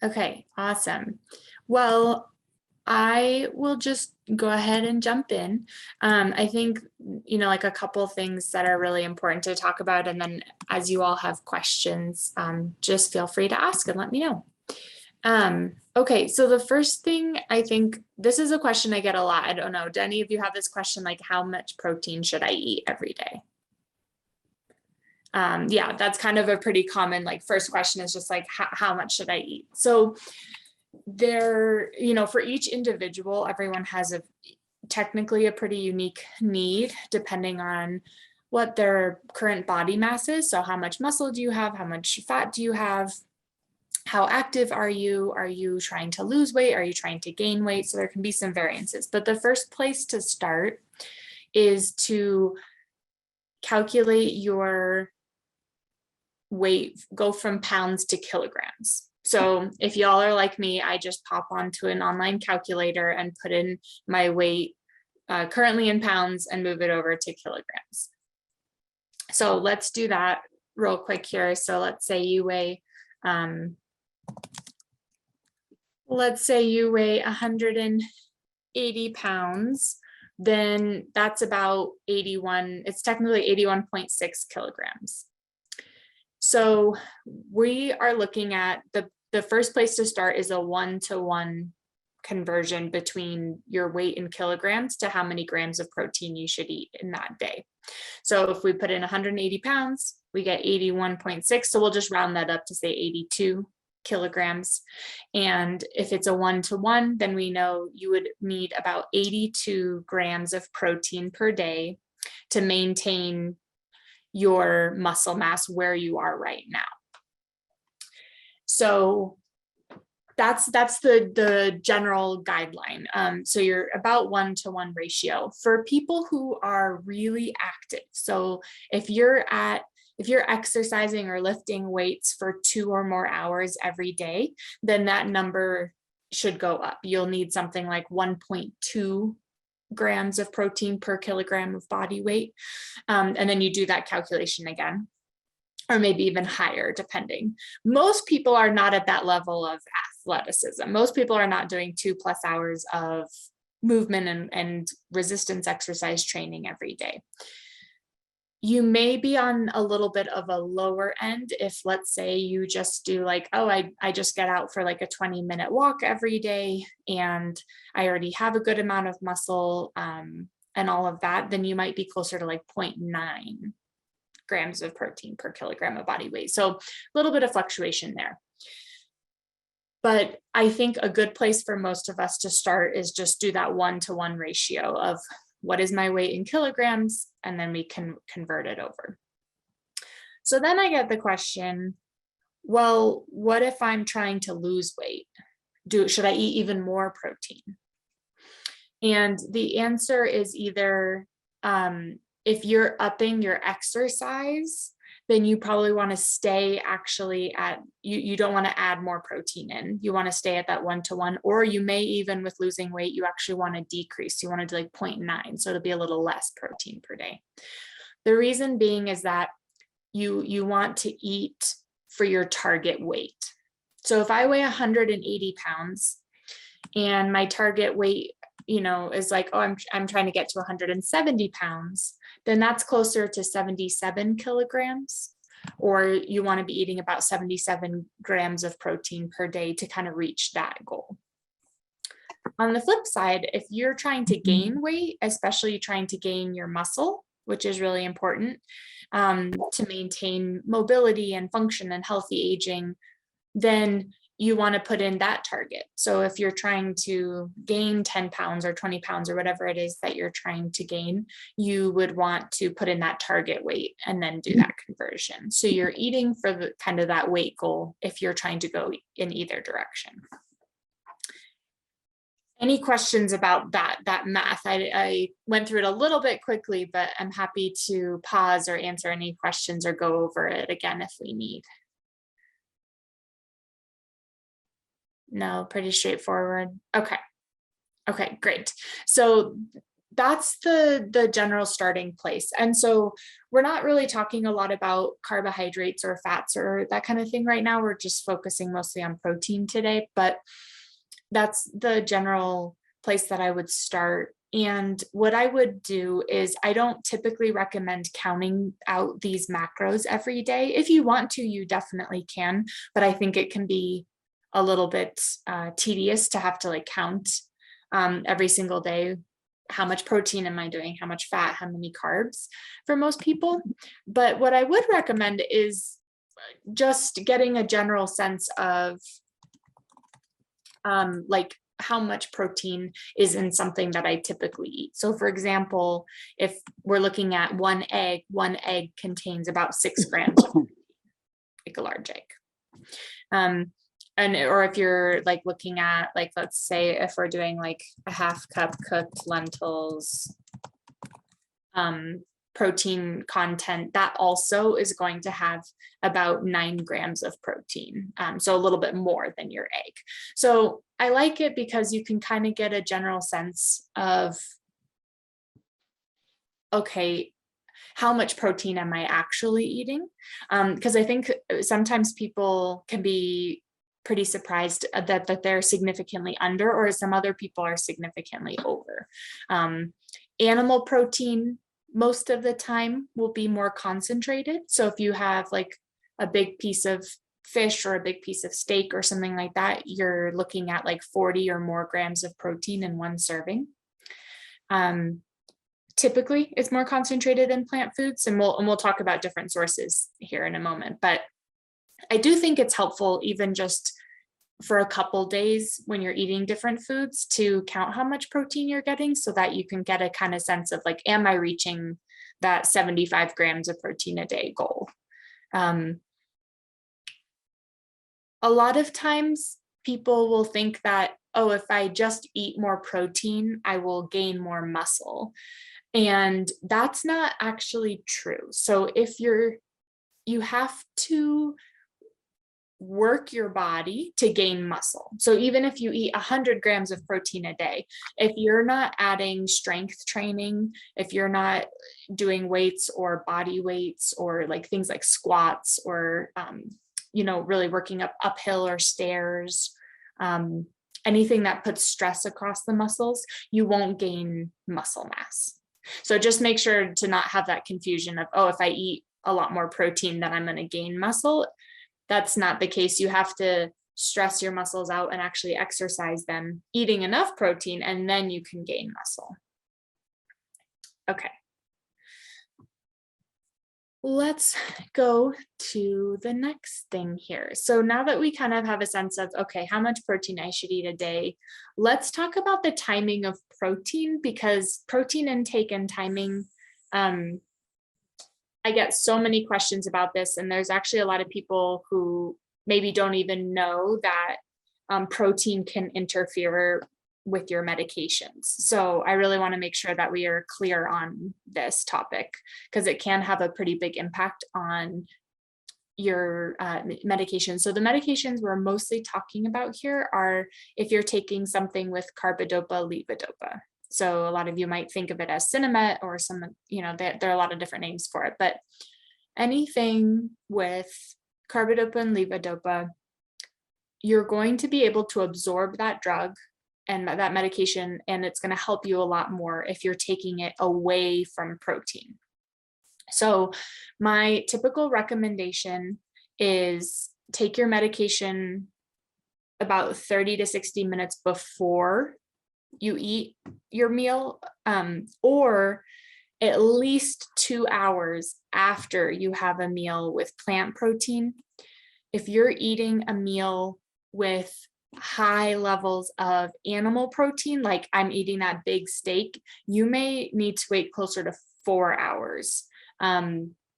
Okay, awesome. Well, I will just go ahead and jump in. I think, like a couple things that are really important to talk about, and then as you all have questions, just feel free to ask and let me know. Okay, so the first thing, I think this is a question I get a lot. I don't know, do any of you have this question, like how much protein should I eat every day? Yeah, that's kind of a pretty common, like, first question is just like, how much should I eat? So for each individual, everyone has technically a pretty unique need depending on what their current body mass is. So how much muscle do you have? How much fat do you have? How active are you? Are you trying to lose weight? Are you trying to gain weight? So there can be some variances, but the first place to start is to calculate your weight, go from pounds to kilograms. So if y'all are like me, I just pop onto an online calculator and put in my weight currently in pounds and move it over to kilograms. So let's do that real quick here. So let's say you weigh 180 pounds, then that's about 81, it's technically 81.6 kilograms. So we are looking at the first place to start is a 1-to-1 conversion between your weight in kilograms to how many grams of protein you should eat in that day. So if we put in 180 pounds, we get 81.6. So we'll just round that up to say 82 kilograms. And if it's a 1-to-1, then we know you would need about 82 grams of protein per day to maintain your muscle mass where you are right now. So that's the general guideline. So you're about 1-to-1 ratio for people who are really active. So if you're exercising or lifting weights for 2 or more hours every day, then that number should go up. You'll need something like 1.2 grams of protein per kilogram of body weight. And then you do that calculation again, or maybe even higher, depending. Most people are not at that level of athleticism. Most people are not doing 2+ hours of movement and resistance exercise training every day. You may be on a little bit of a lower end if, let's say, you just do like, oh, I just get out for like a 20-minute walk every day and I already have a good amount of muscle and all of that, then you might be closer to like 0.9 grams of protein per kilogram of body weight. So a little bit of fluctuation there. But I think a good place for most of us to start is just do that 1-to-1 ratio of what is my weight in kilograms, and then we can convert it over. So then I get the question, well, what if I'm trying to lose weight? Should I eat even more protein? And the answer is either if you're upping your exercise, then you probably want to stay actually at, you don't want to add more protein in. You want to stay at that 1-to-1, or you may even with losing weight, you actually want to decrease. You want to do like 0.9. So it'll be a little less protein per day. The reason being is that you want to eat for your target weight. So if I weigh 180 pounds and my target weight, is like, oh, I'm trying to get to 170 pounds, then that's closer to 77 kilograms, or you want to be eating about 77 grams of protein per day to kind of reach that goal. On the flip side, if you're trying to gain weight, especially trying to gain your muscle, which is really important to maintain mobility and function and healthy aging, then you want to put in that target. So if you're trying to gain 10 pounds or 20 pounds or whatever it is that you're trying to gain, you would want to put in that target weight and then do that conversion. So you're eating for the kind of that weight goal if you're trying to go in either direction. Any questions about that math? I went through it a little bit quickly, but I'm happy to pause or answer any questions or go over it again if we need. No, pretty straightforward. Okay, great. So that's the general starting place. And so we're not really talking a lot about carbohydrates or fats or that kind of thing right now. We're just focusing mostly on protein today, but that's the general place that I would start. And what I would do is I don't typically recommend counting out these macros every day. If you want to, you definitely can, but I think it can be a little bit tedious to have to like count every single day. How much protein am I doing? How much fat? How many carbs for most people? But what I would recommend is just getting a general sense of like how much protein is in something that I typically eat. So for example, if we're looking at one egg contains about 6 grams of protein, like a large egg. And or if you're like looking at, like, let's say if we're doing like a 1/2 cup cooked lentils, protein content, that also is going to have about 9 grams of protein. So a little bit more than your egg. So I like it because you can kind of get a general sense of, okay, how much protein am I actually eating? Because I think sometimes people can be pretty surprised that they're significantly under, or some other people are significantly over. Animal protein most of the time will be more concentrated. So if you have like a big piece of fish or a big piece of steak or something like that, you're looking at like 40 or more grams of protein in one serving. Typically it's more concentrated in plant foods, and we'll talk about different sources here in a moment, but I do think it's helpful, even just for a couple days when you're eating different foods, to count how much protein you're getting, so that you can get a kind of sense of like, am I reaching that 75 grams of protein a day goal? A lot of times people will think that, oh, if I just eat more protein, I will gain more muscle. And that's not actually true. So if you have to work your body to gain muscle. So even if you eat 100 grams of protein a day, if you're not adding strength training, if you're not doing weights or body weights or like things like squats or, really working uphill or stairs, anything that puts stress across the muscles, you won't gain muscle mass. So just make sure to not have that confusion of, oh, if I eat a lot more protein, then I'm going to gain muscle. That's not the case. You have to stress your muscles out and actually exercise them, eating enough protein, and then you can gain muscle. Okay. Let's go to the next thing here. So now that we kind of have a sense of, okay, how much protein I should eat a day, let's talk about the timing of protein, because protein intake and timing, I get so many questions about this, and there's actually a lot of people who maybe don't even know that protein can interfere with your medications. So I really want to make sure that we are clear on this topic, because it can have a pretty big impact on your medication. So the medications we're mostly talking about here are if you're taking something with carbidopa, levodopa. So a lot of you might think of it as Sinemet or some, there are a lot of different names for it, but anything with carbidopa and levodopa, you're going to be able to absorb that drug and that medication, and it's going to help you a lot more if you're taking it away from protein. So my typical recommendation is take your medication about 30 to 60 minutes before you eat your meal, or at least 2 hours after you have a meal with plant protein. If you're eating a meal with high levels of animal protein, like I'm eating that big steak, you may need to wait closer to 4 hours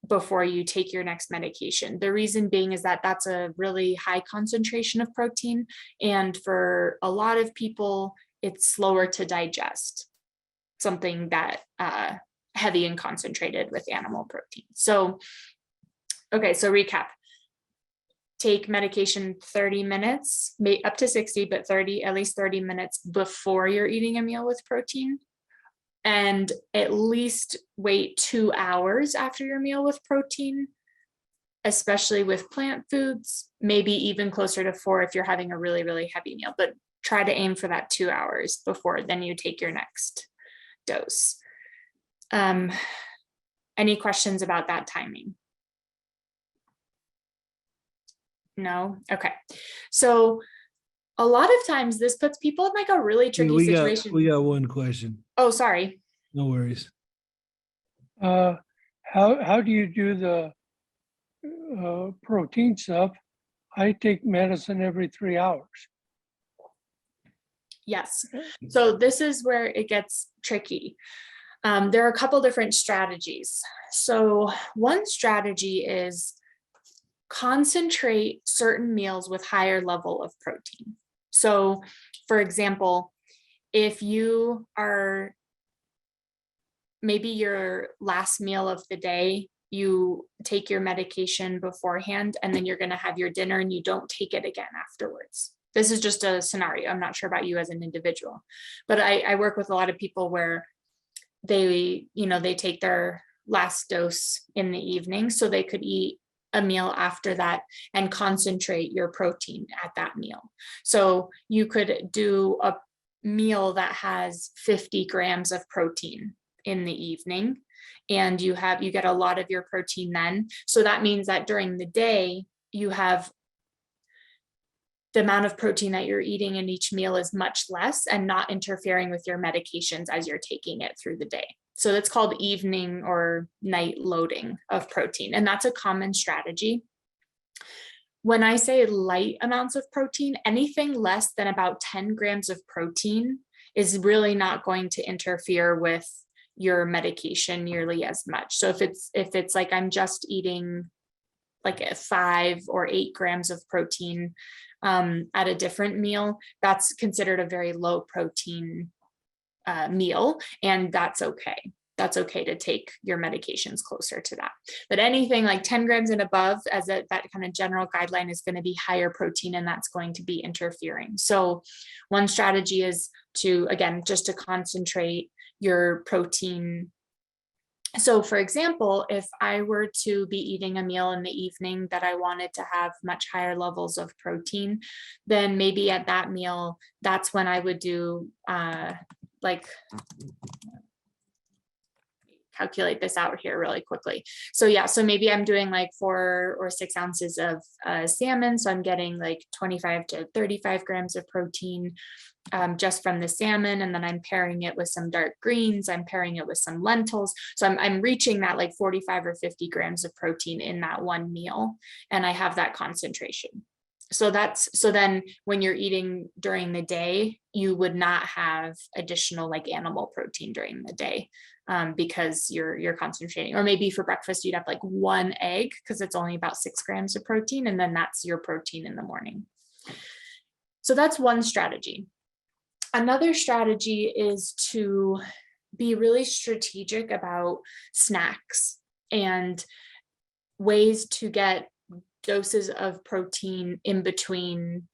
before you take your next medication. The reason being is that that's a really high concentration of protein, and for a lot of people, it's slower to digest something that heavy and concentrated with animal protein. So, okay, so recap. Take medication 30 minutes, up to 60, but 30, at least 30 minutes before you're eating a meal with protein. and at least wait 2 hours after your meal with protein, especially with plant foods, maybe even closer to 4 if you're having a really, really heavy meal, but try to aim for that 2 hours before then you take your next dose. Any questions about that timing? No? Okay. So a lot of times this puts people in like a really tricky situation. We got one question. Oh, sorry. No worries. How do you do the protein stuff? I take medicine every 3 hours. Yes. So this is where it gets tricky. There are a couple different strategies. So one strategy is concentrate certain meals with higher level of protein. So for example, if you are maybe your last meal of the day, you take your medication beforehand and then you're going to have your dinner and you don't take it again afterwards. This is just a scenario. I'm not sure about you as an individual, but I work with a lot of people where they take their last dose in the evening so they could eat a meal after that and concentrate your protein at that meal. So you could do a meal that has 50 grams of protein in the evening, and you get a lot of your protein then. So that means that during the day, you have the amount of protein that you're eating in each meal is much less and not interfering with your medications as you're taking it through the day. So that's called evening or night loading of protein. And that's a common strategy. When I say light amounts of protein, anything less than about 10 grams of protein is really not going to interfere with your medication nearly as much. So if it's like I'm just eating like 5 or 8 grams of protein at a different meal, that's considered a very low protein meal, and that's okay. That's okay to take your medications closer to that. But anything like 10 grams and above, as that kind of general guideline, is going to be higher protein, and that's going to be interfering. So one strategy is to, again, just to concentrate your protein. So for example, if I were to be eating a meal in the evening that I wanted to have much higher levels of protein, then maybe at that meal, that's when I would do calculate this out here really quickly. So yeah, so maybe I'm doing like 4 or 6 ounces of salmon. So I'm getting like 25 to 35 grams of protein just from the salmon. And then I'm pairing it with some dark greens. I'm pairing it with some lentils. So I'm reaching that like 45 or 50 grams of protein in that one meal. And I have that concentration. So then when you're eating during the day, you would not have additional like animal protein during the day because you're concentrating. Or maybe for breakfast, you'd have like 1 egg because it's only about 6 grams of protein. And then that's your protein in the morning. So that's one strategy. Another strategy is to be really strategic about snacks and ways to get doses of protein in between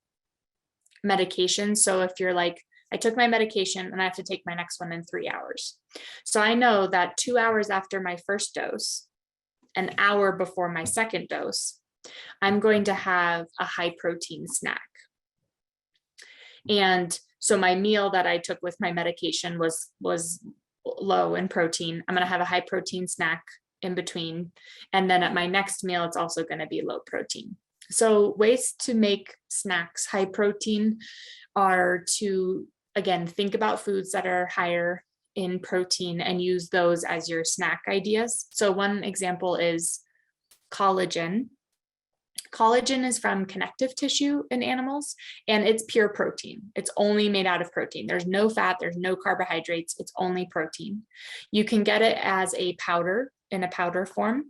medications. So if you're like, I took my medication and I have to take my next one in 3 hours. So I know that 2 hours after my first dose, an hour before my second dose, I'm going to have a high protein snack. And so my meal that I took with my medication was low in protein. I'm going to have a high protein snack in between. And then at my next meal, it's also going to be low protein. So ways to make snacks high protein are to, again, think about foods that are higher in protein and use those as your snack ideas. So one example is collagen. Collagen is from connective tissue in animals, and it's pure protein. It's only made out of protein. There's no fat, there's no carbohydrates, it's only protein. You can get it as a powder in a powder form.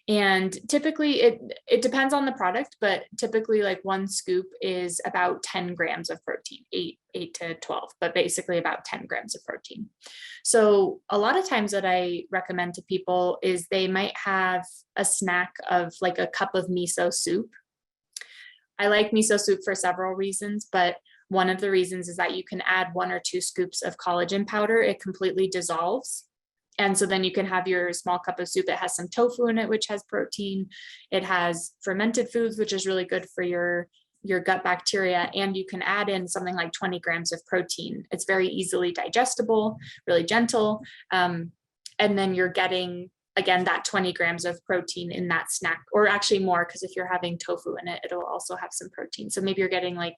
And typically it depends on the product, but typically like 1 scoop is about 10 grams of protein, 8 to 12, but basically about 10 grams of protein. So a lot of times what I recommend to people is they might have a snack of like a cup of miso soup. I like miso soup for several reasons, but One of the reasons is that you can add 1 or 2 scoops of collagen powder. It completely dissolves. And so then you can have your small cup of soup. It has some tofu in it, which has protein. It has fermented foods, which is really good for your gut bacteria. And you can add in something like 20 grams of protein. It's very easily digestible, really gentle. And then you're getting, again, that 20 grams of protein in that snack, or actually more, because if you're having tofu in it, it'll also have some protein. So maybe you're getting like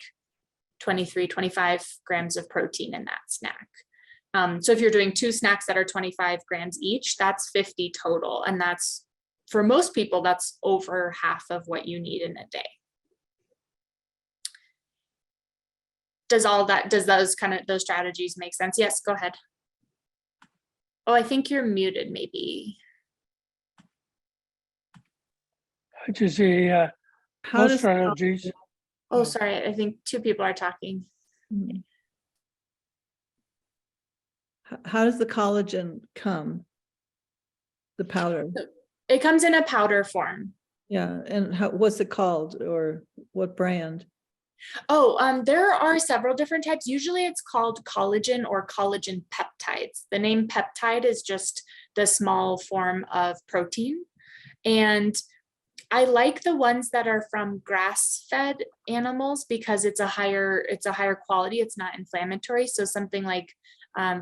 23, 25 grams of protein in that snack. So if you're doing 2 snacks that are 25 grams each, that's 50 total. And that's, for most people, that's over half of what you need in a day. Does those strategies make sense? Yes, go ahead. Oh, I think you're muted maybe. I just say, How those does, strategies, Oh, sorry, I think 2 people are talking. how does the collagen come? The powder? It comes in a powder form. Yeah, and what's it called, or what brand? Oh, there are several different types. Usually it's called collagen or collagen peptides. The name peptide is just the small form of protein. And I like the ones that are from grass-fed animals because it's a higher quality. It's not inflammatory. So something like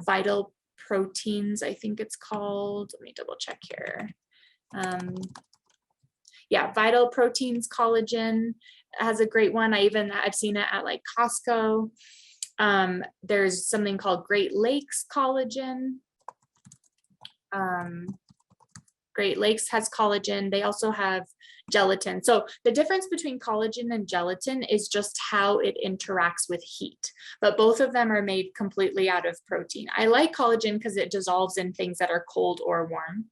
Vital Proteins, I think it's called. Let me double check here. Yeah, Vital Proteins collagen has a great one. I've seen it at like Costco. There's something called Great Lakes collagen. Great Lakes has collagen. They also have gelatin. So the difference between collagen and gelatin is just how it interacts with heat, but both of them are made completely out of protein. I like collagen because it dissolves in things that are cold or warm.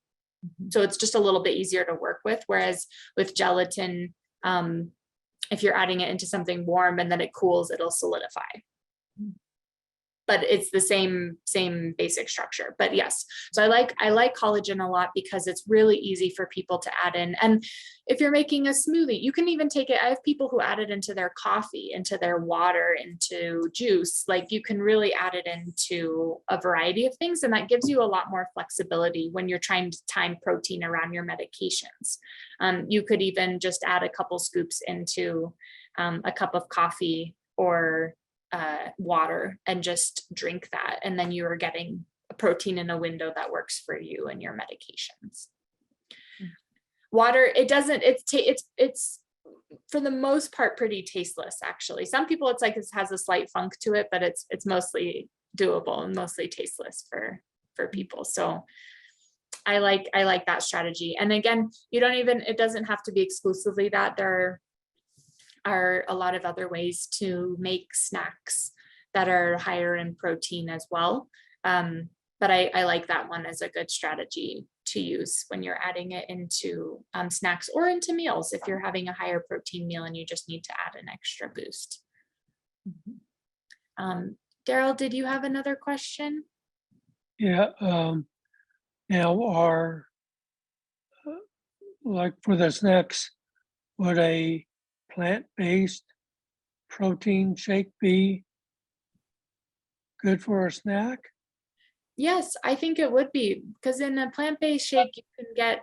So it's just a little bit easier to work with. Whereas with gelatin, if you're adding it into something warm and then it cools, it'll solidify. But it's the same basic structure. But yes, so I like collagen a lot because it's really easy for people to add in. And if you're making a smoothie, you can even take it. I have people who add it into their coffee, into their water, into juice. Like you can really add it into a variety of things, and that gives you a lot more flexibility when you're trying to time protein around your medications. You could even just add a couple scoops into a cup of coffee or water and just drink that, and then you are getting a protein in a window that works for you and your medications. Water, it's for the most part pretty tasteless. Actually, some people it's like it has a slight funk to it, but it's mostly doable and mostly tasteless for people. So I like that strategy. And again, it doesn't have to be exclusively that. There are a lot of other ways to make snacks that are higher in protein as well. But I like that one as a good strategy to use when you're adding it into snacks or into meals if you're having a higher protein meal and you just need to add an extra boost. Daryl, did you have another question? yeah, now are, like for the snacks, would a plant-based protein shake be good for a snack? Yes, I think it would be, because in a plant-based shake, you can get,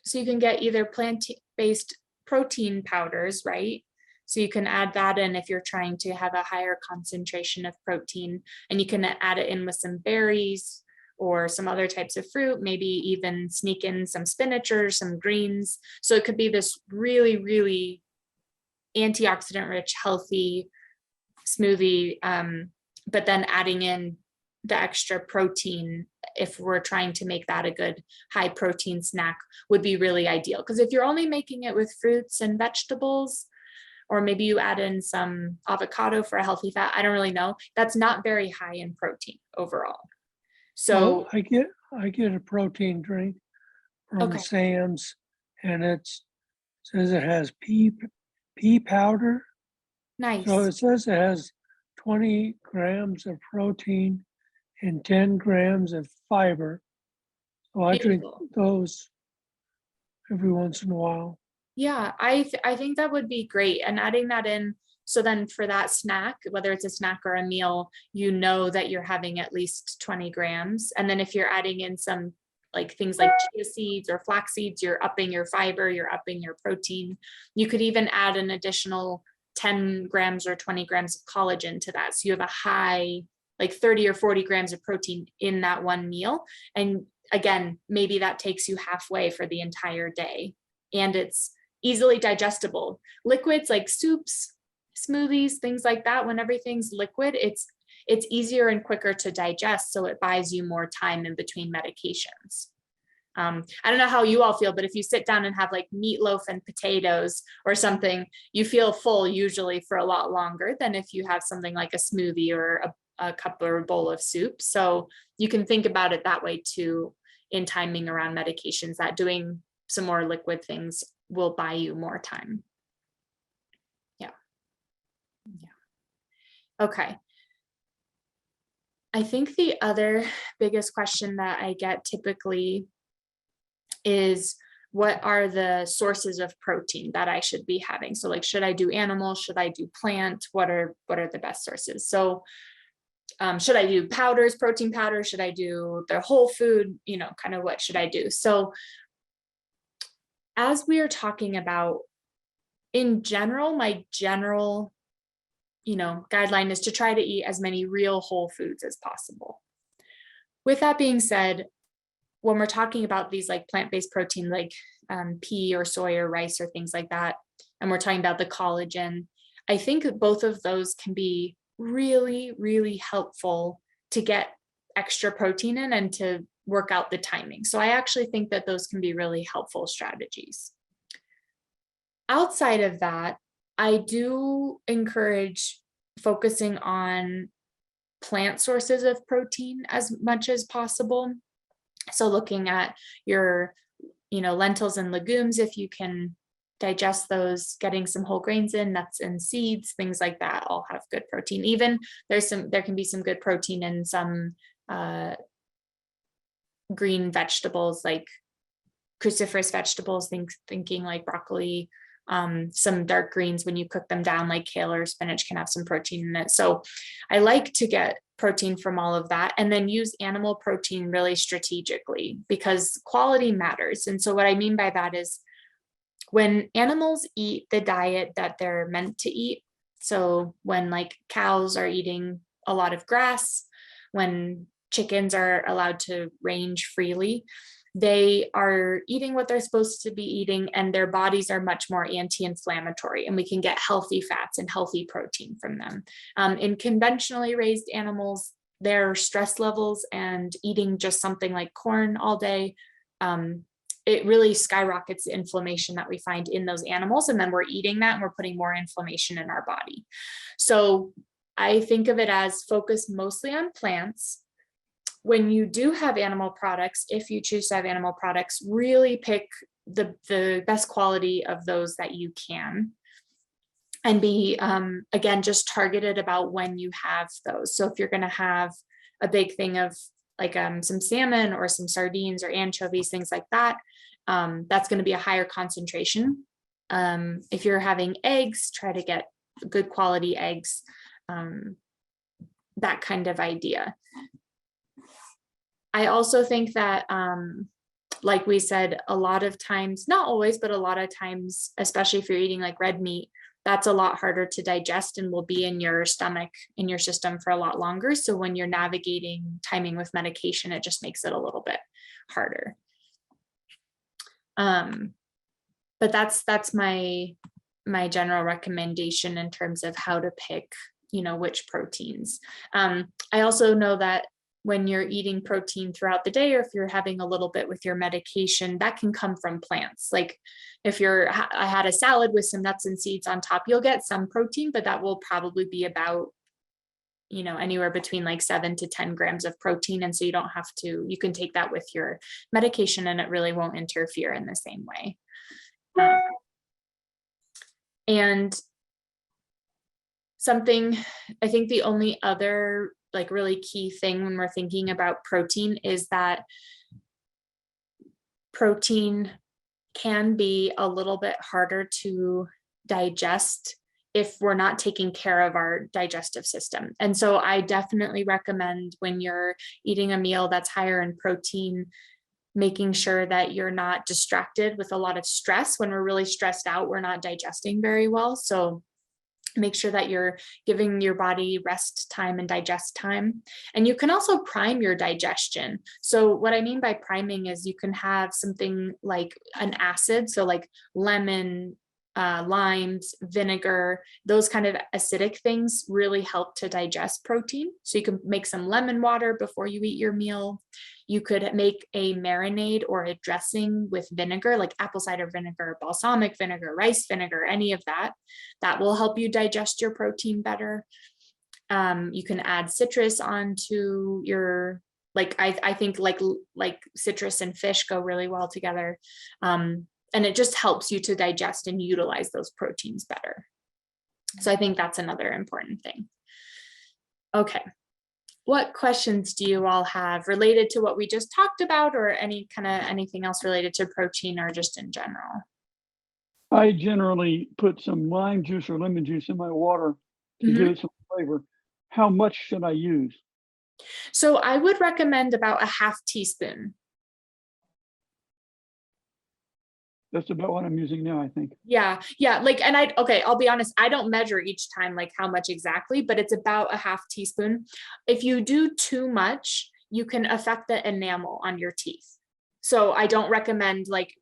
so you can get either plant-based protein powders, right? So you can add that in if you're trying to have a higher concentration of protein, and you can add it in with some berries or some other types of fruit, maybe even sneak in some spinach or some greens. So it could be this really, really antioxidant rich, healthy smoothie, but then adding in the extra protein, if we're trying to make that a good high protein snack, would be really ideal. Because if you're only making it with fruits and vegetables, or maybe you add in some avocado for a healthy fat, I don't really know, that's not very high in protein overall. So Well, I get a protein drink from Okay. Sam's, and says it has pea powder. nice. So it says it has 20 grams of protein and 10 grams of fiber. So I drink Beautiful. those every once in a while. Yeah, I think that would be great. And adding that in So then for that snack, whether it's a snack or a meal, you know that you're having at least 20 grams. And then if you're adding in some like things like chia seeds or flax seeds, you're upping your fiber, you're upping your protein. You could even add an additional 10 grams or 20 grams of collagen to that. So you have a high, like 30 or 40 grams of protein in that one meal. And again, maybe that takes you halfway for the entire day. And it's easily digestible. Liquids like soups, smoothies, things like that, when everything's liquid, it's easier and quicker to digest. So it buys you more time in between medications. I don't know how you all feel, but if you sit down and have like meatloaf and potatoes or something, you feel full usually for a lot longer than if you have something like a smoothie or a cup or a bowl of soup. So you can think about it that way too, in timing around medications, that doing some more liquid things will buy you more time. Yeah. Okay. I think the other biggest question that I get typically is, what are the sources of protein that I should be having? So like, should I do animal? Should I do plant? What are the best sources? So should I do powders, protein powders? Should I do the whole food? You know, kind of what should I do? So as we are talking about, in general, my general, guideline is to try to eat as many real whole foods as possible. With that being said, when we're talking about these like plant-based protein, like pea or soy or rice or things like that, and we're talking about the collagen, I think both of those can be really, really helpful to get extra protein in and to work out the timing. So I actually think that those can be really helpful strategies. Outside of that, I do encourage focusing on plant sources of protein as much as possible. So looking at your, lentils and legumes, if you can digest those, getting some whole grains in, nuts and seeds, things like that all have good protein. Even there can be some good protein in some green vegetables, like cruciferous vegetables, thinking like broccoli, some dark greens, when you cook them down, like kale or spinach, can have some protein in it. So I like to get protein from all of that, and then use animal protein really strategically, because quality matters. And so what I mean by that is, when animals eat the diet that they're meant to eat, so when like cows are eating a lot of grass, when chickens are allowed to range freely, they are eating what they're supposed to be eating, and their bodies are much more anti-inflammatory, and we can get healthy fats and healthy protein from them. In conventionally raised animals, their stress levels and eating just something like corn all day, it really skyrockets the inflammation that we find in those animals. And then we're eating that and we're putting more inflammation in our body. So I think of it as focus mostly on plants. When you do have animal products, if you choose to have animal products, really pick the best quality of those that you can, and be, again, just targeted about when you have those. So if you're going to have a big thing of like some salmon or some sardines or anchovies, things like that, that's going to be a higher concentration. If you're having eggs, try to get good quality eggs, that kind of idea. I also think that, like we said, a lot of times, not always, but a lot of times, especially if you're eating like red meat, that's a lot harder to digest and will be in your stomach, in your system for a lot longer. So when you're navigating timing with medication, it just makes it a little bit harder. But that's my general recommendation in terms of how to pick, which proteins. I also know that when you're eating protein throughout the day, or if you're having a little bit with your medication, that can come from plants. Like if I had a salad with some nuts and seeds on top, you'll get some protein, but that will probably be about, anywhere between like 7 to 10 grams of protein. And so you don't have to, you can take that with your medication and it really won't interfere in the same way. And something, I think the only other like really key thing when we're thinking about protein is that protein can be a little bit harder to digest if we're not taking care of our digestive system. And so I definitely recommend when you're eating a meal that's higher in protein, making sure that you're not distracted with a lot of stress. When we're really stressed out, we're not digesting very well. So make sure that you're giving your body rest time and digest time. And you can also prime your digestion. So what I mean by priming is you can have something like an acid, so like lemon, limes, vinegar, those kind of acidic things really help to digest protein. So you can make some lemon water before you eat your meal. You could make a marinade or a dressing with vinegar, like apple cider vinegar, balsamic vinegar, rice vinegar, any of that. That will help you digest your protein better. You can add citrus onto your, like I think like citrus and fish go really well together. And it just helps you to digest and utilize those proteins better. So I think that's another important thing. Okay. What questions do you all have related to what we just talked about, or anything else related to protein or just in general? I generally put some lime juice or lemon juice in my water to give it some flavor. How much should I use? So I would recommend about a half teaspoon. That's about what I'm using now, I think. Yeah. Like, and I'll be honest, I don't measure each time like how much exactly, but it's about a half teaspoon. If you do too much, you can affect the enamel on your teeth. So I don't recommend like,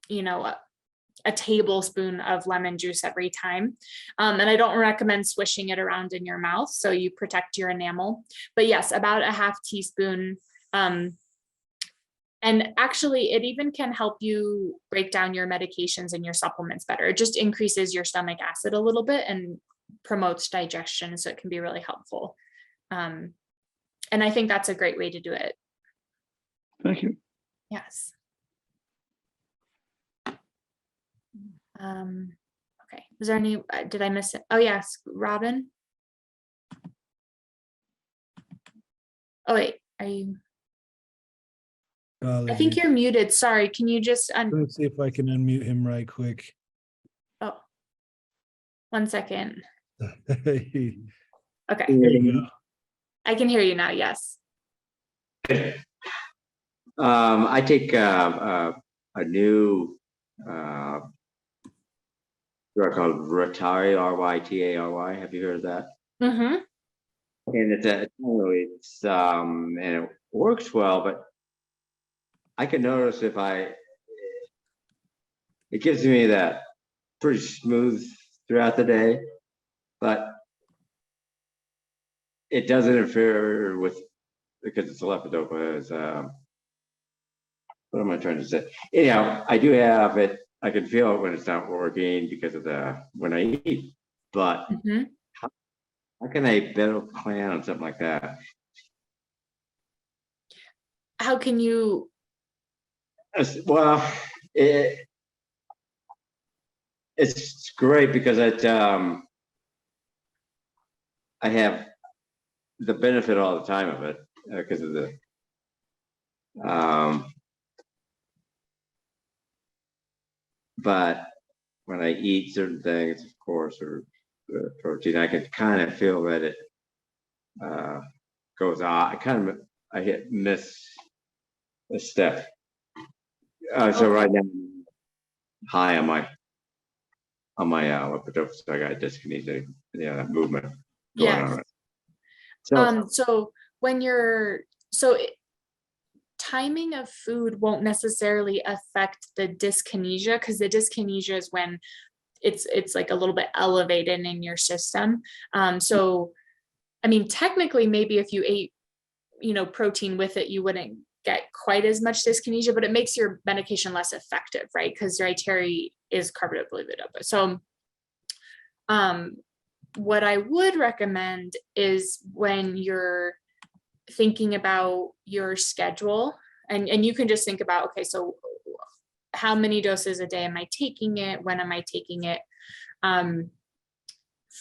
a tablespoon of lemon juice every time. And I don't recommend swishing it around in your mouth so you protect your enamel. But yes, about a half teaspoon. And actually, it even can help you break down your medications and your supplements better. It just increases your stomach acid a little bit and promotes digestion. So it can be really helpful. And I think that's a great way to do it. Thank you. Yes. Okay. Was there any, did I miss it? Oh, yes, Robin. Oh, wait, are you? I think you're muted. Sorry. Can you just Let's see if I can unmute him right quick. Oh, 1 second. There Okay. you go. I can hear you now. Yes. I take a new drug called Rytary, R-Y-T-A-R-Y. Have you heard of that? Mm-hmm. And and it works well, but I can notice it gives me that pretty smooth throughout the day, but it does interfere with, because it's levodopa, what am I trying to say? Anyhow, I do have it. I can feel it when it's not working because of when I eat, but how can I better plan on something like that? How can you? Well, it's great because I have the benefit all the time of it because of the but when I eat certain things, of course, or protein, I can kind of feel that it goes off. I miss a step. So right now, I'm high on my levodopa, so I got dyskinesia, that movement going on. So when timing of food won't necessarily affect the dyskinesia, because the dyskinesia is when it's like a little bit elevated in your system. So I mean, technically, maybe if you ate, protein with it, you wouldn't get quite as much dyskinesia, but it makes your medication less effective, right? Because Rytary is carbidopa levodopa. So what I would recommend is when you're thinking about your schedule, and you can just think about, okay, so how many doses a day am I taking it? When am I taking it?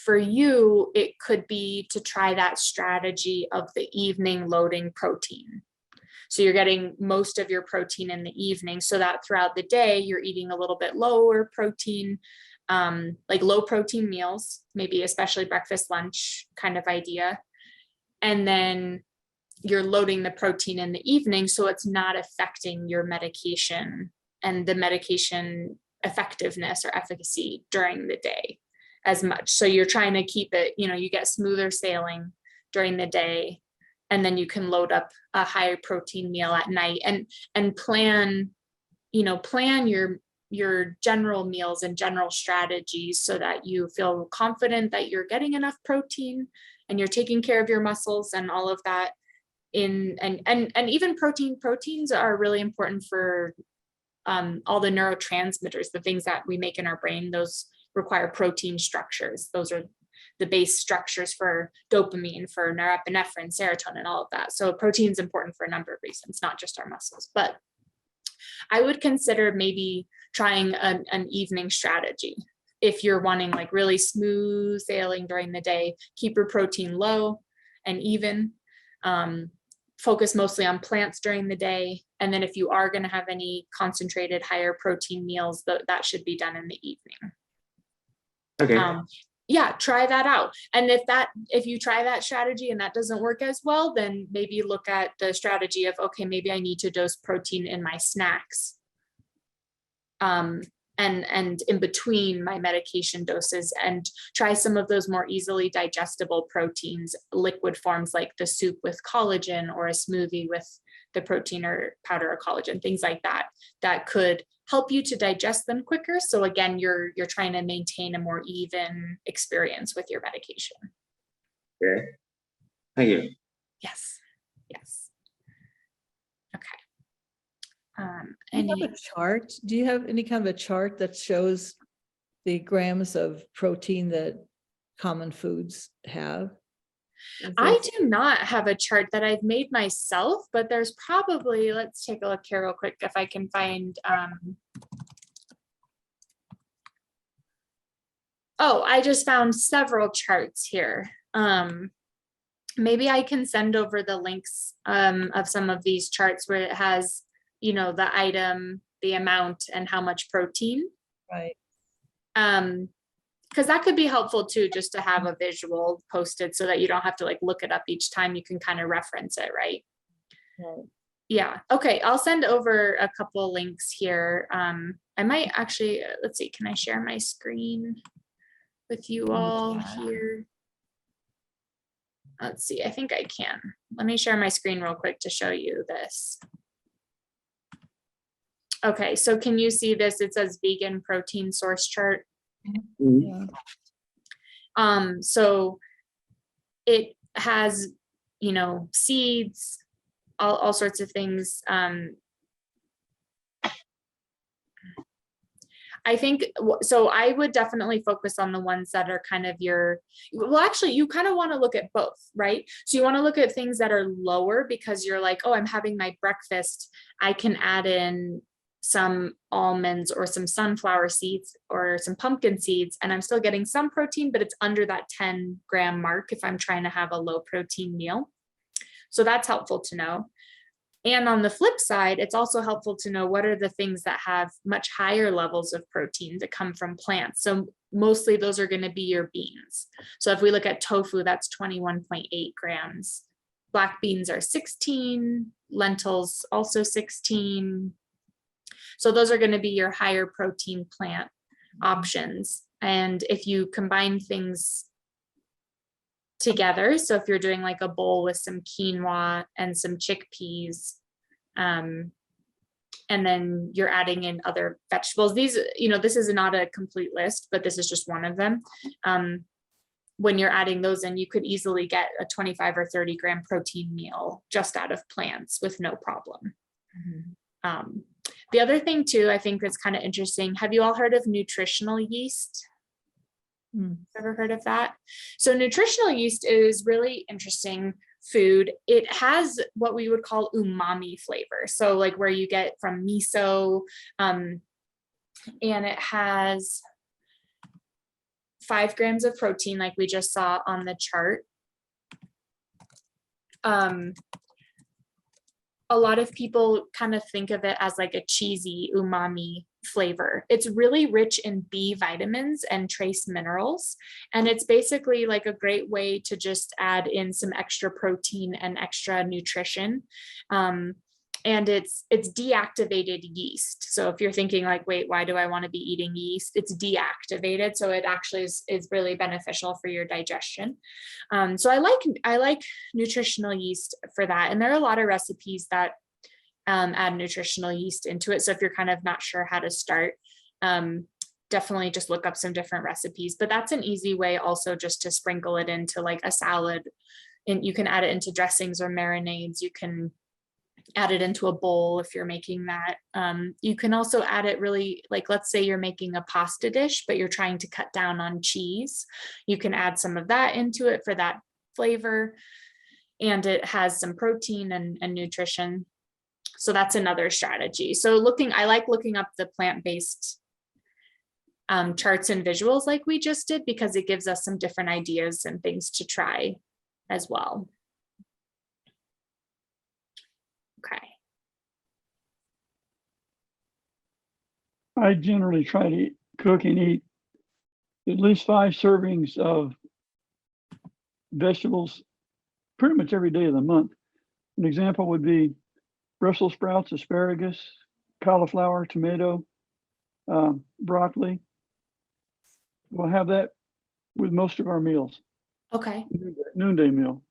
For you, it could be to try that strategy of the evening loading protein. So you're getting most of your protein in the evening so that throughout the day, you're eating a little bit lower protein. like low protein meals, maybe especially breakfast, lunch kind of idea. And then you're loading the protein in the evening, so it's not affecting your medication and the medication effectiveness or efficacy during the day as much. So you're trying to keep it, you get smoother sailing during the day, and then you can load up a higher protein meal at night, and plan your general meals and general strategies so that you feel confident that you're getting enough protein and you're taking care of your muscles and all of that. And even proteins are really important for all the neurotransmitters, the things that we make in our brain. Those require protein structures. Those are the base structures for dopamine, for norepinephrine, serotonin, all of that. So protein is important for a number of reasons, not just our muscles. But I would consider maybe trying an evening strategy. If you're wanting like really smooth sailing during the day, keep your protein low and even. Focus mostly on plants during the day. And then if you are going to have any concentrated higher protein meals, that should be done in the evening. Okay. Yeah, try that out. And if you try that strategy and that doesn't work as well, then maybe look at the strategy of, okay, maybe I need to dose protein in my snacks. And in between my medication doses, and try some of those more easily digestible proteins, liquid forms like the soup with collagen, or a smoothie with the protein or powder or collagen, things like that, that could help you to digest them quicker. So again, you're trying to maintain a more even experience with your medication. Okay. Thank you. Yes. Okay. Do you have a chart? Do you have any kind of a chart that shows the grams of protein that common foods have? I do not have a chart that I've made myself, but there's probably, let's take a look here real quick if I can find. Oh, I just found several charts here. Maybe I can send over the links of some of these charts where it has, the item, the amount, and how much protein. Right. Because that could be helpful too, just to have a visual posted so that you don't have to like look it up each time. You can kind of reference it, right? Right. Yeah. Okay. I'll send over a couple links here. I might actually, let's see, can I share my screen with you all here? Let's see, I think I can. Let me share my screen real quick to show you this. Okay, so can you see this? It says vegan protein source chart. Mhm. Yeah. So it has, seeds, all sorts of things. I think, so I would definitely focus on the ones that are kind of well, actually, you kind of want to look at both, right? So you want to look at things that are lower because you're like, oh, I'm having my breakfast. I can add in some almonds or some sunflower seeds or some pumpkin seeds, and I'm still getting some protein, but it's under that 10-gram mark if I'm trying to have a low protein meal. So that's helpful to know. And on the flip side, it's also helpful to know what are the things that have much higher levels of protein that come from plants. So mostly those are going to be your beans. So if we look at tofu, that's 21.8 grams. Black beans are 16, lentils also 16. So those are going to be your higher protein plant options. And if you combine things together, so if you're doing like a bowl with some quinoa and some chickpeas, and then you're adding in other vegetables, these, this is not a complete list, but this is just one of them. When you're adding those in, you could easily get a 25 or 30 gram protein meal just out of plants with no problem. Mhm. The other thing too, I think that's kind of interesting. Have you all heard of nutritional yeast? Ever heard of that? So nutritional yeast is really interesting food. It has what we would call umami flavor. So like where you get from miso, and it has 5 grams of protein like we just saw on the chart. A lot of people kind of think of it as like a cheesy umami flavor. It's really rich in B vitamins and trace minerals. And it's basically like a great way to just add in some extra protein and extra nutrition. And it's deactivated yeast. So if you're thinking like, wait, why do I want to be eating yeast? It's deactivated. So it actually is really beneficial for your digestion. So I like nutritional yeast for that. And there are a lot of recipes that add nutritional yeast into it. So if you're kind of not sure how to start, definitely just look up some different recipes. But that's an easy way also just to sprinkle it into like a salad. And you can add it into dressings or marinades. You can add it into a bowl if you're making that. You can also add it really, like, let's say you're making a pasta dish, but you're trying to cut down on cheese. You can add some of that into it for that flavor. And it has some protein and nutrition. So that's another strategy. So I like looking up the plant-based charts and visuals like we just did, because it gives us some different ideas and things to try as well. Okay. I generally try to cook and eat at least 5 servings of vegetables pretty much every day of the month. An example would be Brussels sprouts, asparagus, cauliflower, tomato, broccoli. We'll have that with most of our meals. Okay. Noonday meal.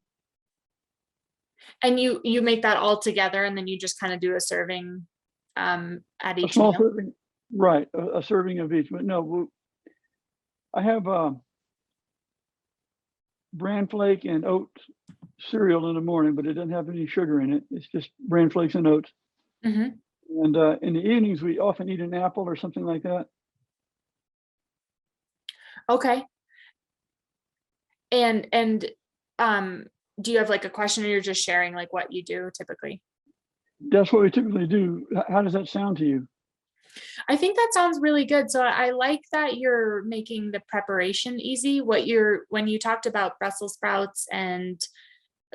And you make that all together, and then you just kind of do a serving at A each small meal. serving, right? A serving of each. But no, I have bran flake and oat cereal in the morning, but it doesn't have any sugar in it. It's just bran flakes and oats. Mhm. And in the evenings, we often eat an apple or something like that. Okay. And do you have like a question, or you're just sharing like what you do typically? That's what we typically do. How does that sound to you? I think that sounds really good. So I like that you're making the preparation easy. When you talked about Brussels sprouts and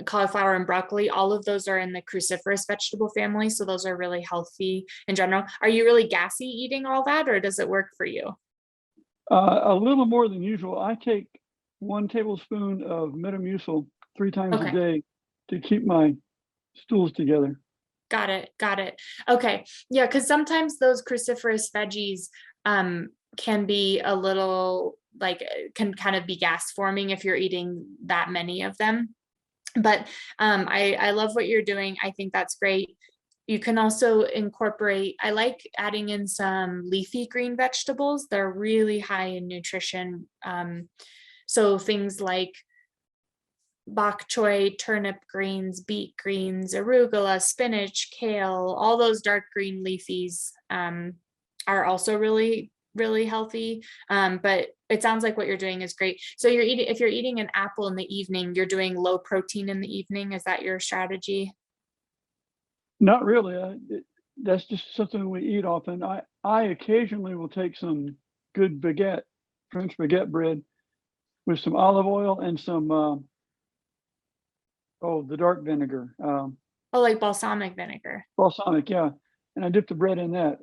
cauliflower and broccoli, all of those are in the cruciferous vegetable family. So those are really healthy in general. Are you really gassy eating all that, or does it work for you? A little more than usual. I take 1 tablespoon of Metamucil 3 times Okay. a day to keep my stools together. Got it. Okay. Yeah, because sometimes those cruciferous veggies can be a little like can kind of be gas forming if you're eating that many of them. But I love what you're doing. I think that's great. You can also incorporate, I like adding in some leafy green vegetables. They're really high in nutrition. So things like bok choy, turnip greens, beet greens, arugula, spinach, kale, all those dark green leafies are also really, really healthy. But it sounds like what you're doing is great. So if you're eating an apple in the evening, you're doing low protein in the evening. Is that your strategy? Not really. That's just something we eat often. I occasionally will take some good baguette, French baguette bread with some olive oil and some, the dark vinegar, Oh, like balsamic vinegar. balsamic, yeah. And I dip the bread in that.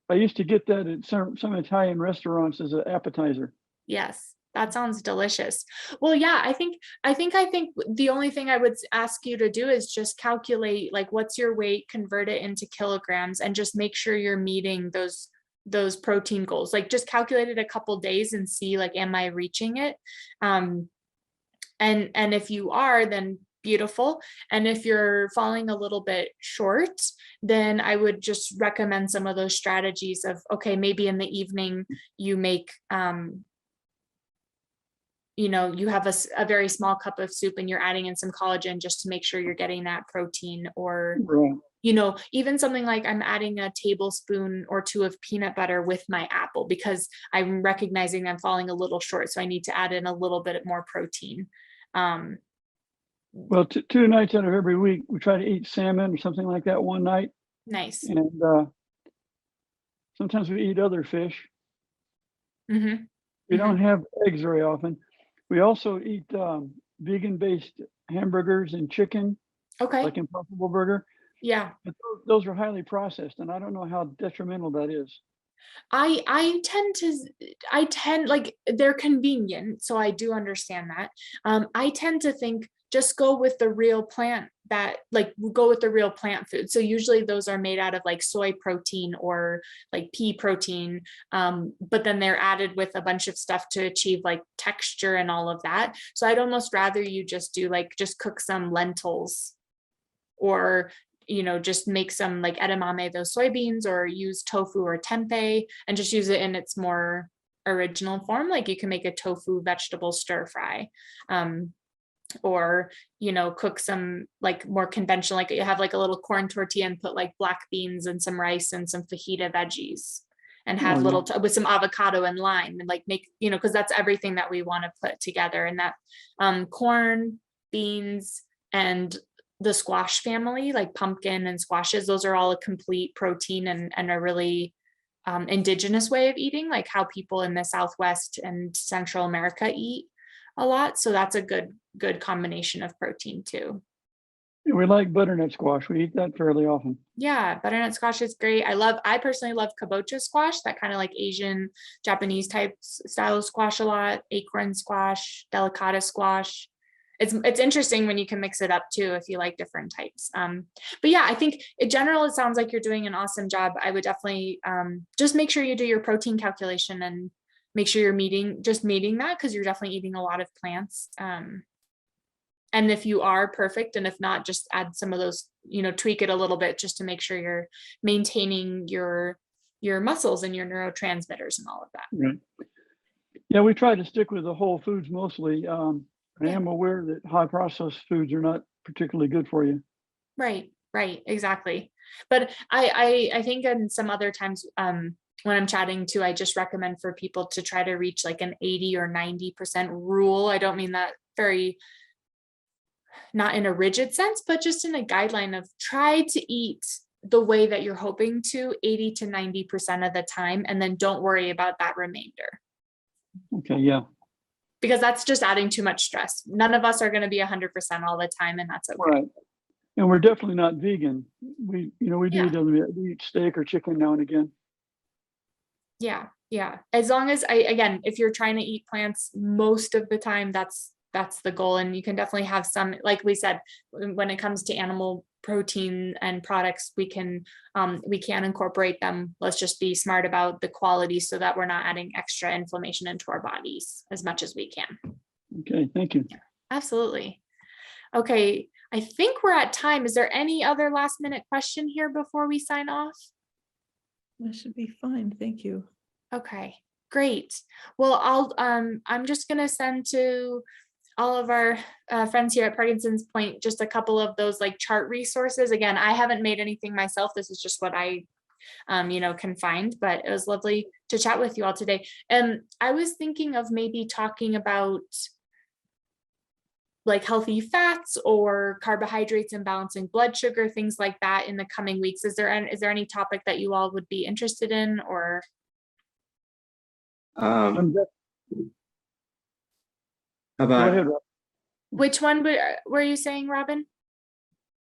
I used to get that at some Italian restaurants as an appetizer. Yes, that sounds delicious. Well, yeah, I think the only thing I would ask you to do is just calculate like what's your weight, convert it into kilograms, and just make sure you're meeting those protein goals. Like just calculate it a couple days and see like, am I reaching it? And if you are, then beautiful. And if you're falling a little bit short, then I would just recommend some of those strategies of, okay, maybe in the evening you make, you have a very small cup of soup and you're adding in some collagen just to make sure you're getting that protein, or, Right. Even something like I'm adding a tablespoon or 2 of peanut butter with my apple because I'm recognizing I'm falling a little short. So I need to add in a little bit more protein. Well, 2 nights out of every week, we try to eat salmon or something like that one night. Nice. And sometimes we eat other fish. Mm-hmm. We don't have eggs very often. We also eat vegan-based hamburgers and chicken, Okay. like Impossible Burger. Yeah. But those are highly processed, and I don't know how detrimental that is. I tend like they're convenient, so I do understand that. I tend to think just go with the real plant that like go with the real plant food. So usually those are made out of like soy protein or like pea protein, but then they're added with a bunch of stuff to achieve like texture and all of that. So I'd almost rather you just do like just cook some lentils or just make some like edamame, those soybeans, or use tofu or tempeh and just use it in its more original form. Like you can make a tofu vegetable stir fry, or cook some like more conventional, like you have like a little corn tortilla and put like black beans and some rice and some fajita veggies and have Oh, little with some avocado and lime and like make because that's everything that we want to put together. And that corn, beans, and the squash family, like pumpkin and squashes, those are all a complete protein and a really indigenous way of eating, like how people in the Southwest and Central America eat a lot. So that's a good combination of protein too. We like butternut squash. We eat that fairly often. Yeah, butternut squash is great. I personally love kabocha squash, that kind of like Asian, Japanese type style of squash a lot, acorn squash, delicata squash. It's interesting when you can mix it up too, if you like different types. But yeah, I think in general, it sounds like you're doing an awesome job. I would definitely just make sure you do your protein calculation and make sure you're meeting that, because you're definitely eating a lot of plants. And if you are, perfect. And if not, just add some of those, tweak it a little bit just to make sure you're maintaining your muscles and your neurotransmitters and all of that. Right. Yeah, we try to stick with the whole foods mostly. I am aware that high processed foods are not particularly good for you. Right, exactly. But I think in some other times when I'm chatting too, I just recommend for people to try to reach like an 80 or 90% rule. I don't mean that not in a rigid sense, but just in a guideline of try to eat the way that you're hoping to 80 to 90% of the time, and then don't worry about that remainder. Okay, yeah. Because that's just adding too much stress. None of us are going to be 100% all the time, and that's okay. Right. And we're definitely not vegan. We Yeah. we eat steak or chicken now and again. Yeah. As long as if you're trying to eat plants most of the time, that's the goal. And you can definitely have some, like we said, when it comes to animal protein and products, we can incorporate them. Let's just be smart about the quality so that we're not adding extra inflammation into our bodies as much as we can. Okay, thank you. Absolutely. Okay, I think we're at time. Is there any other last minute question here before we sign off? That should be fine. Thank you. Okay, great. Well, I'm just gonna send to all of our friends here at Parkinson's Point just a couple of those like chart resources. Again, I haven't made anything myself. This is just what I can find, but it was lovely to chat with you all today. And I was thinking of maybe talking about like healthy fats or carbohydrates and balancing blood sugar, things like that in the coming weeks. Is there any topic that you all would be interested in, or? How Go about, ahead, Rob. Which one were you saying, Robin?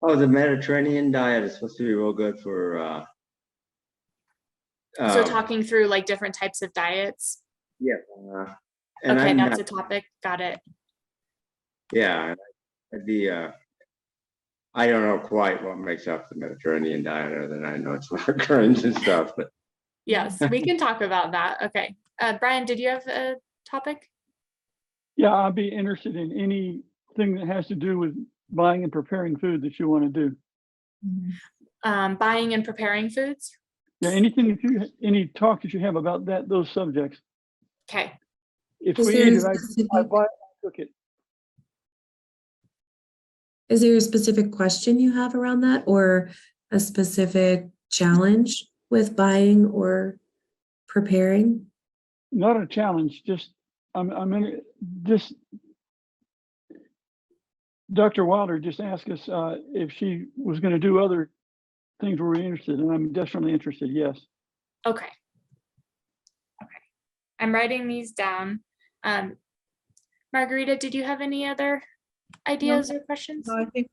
the Mediterranean diet is supposed to be real good for, So talking through like different types of diets. yeah. And Okay, I'm that's not- a topic. Got it. Yeah, I don't know quite what makes up the Mediterranean diet, other than I know it's currents and stuff, but Yes, we can talk about that. Okay. Brian, did you have a topic? Yeah, I'd be interested in anything that has to do with buying and preparing food that you want to do. Buying and preparing foods? Yeah, any talk that you have about those subjects. Okay. If Is we there eat a it, I specific- buy it, I cook it. Is there a specific question you have around that, or a specific challenge with buying or preparing? Not a challenge, just I'm in this. Dr. Wilder just asked us if she was going to do other things we were interested in. I'm definitely interested. Yes. Okay. I'm writing these down. Margarita, did you have any other ideas or questions? No, I think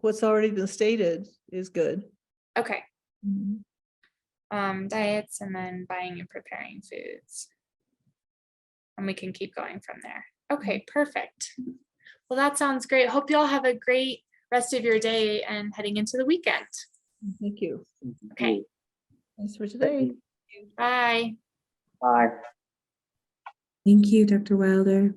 what's already been stated is good. Okay. diets, and then buying and preparing foods. And we can keep going from there. Okay, perfect. Well, that sounds great. Hope you all have a great rest of your day and heading into the weekend. Thank you. Okay, Thanks for today. bye. Bye. Thank you, Dr. Wilder.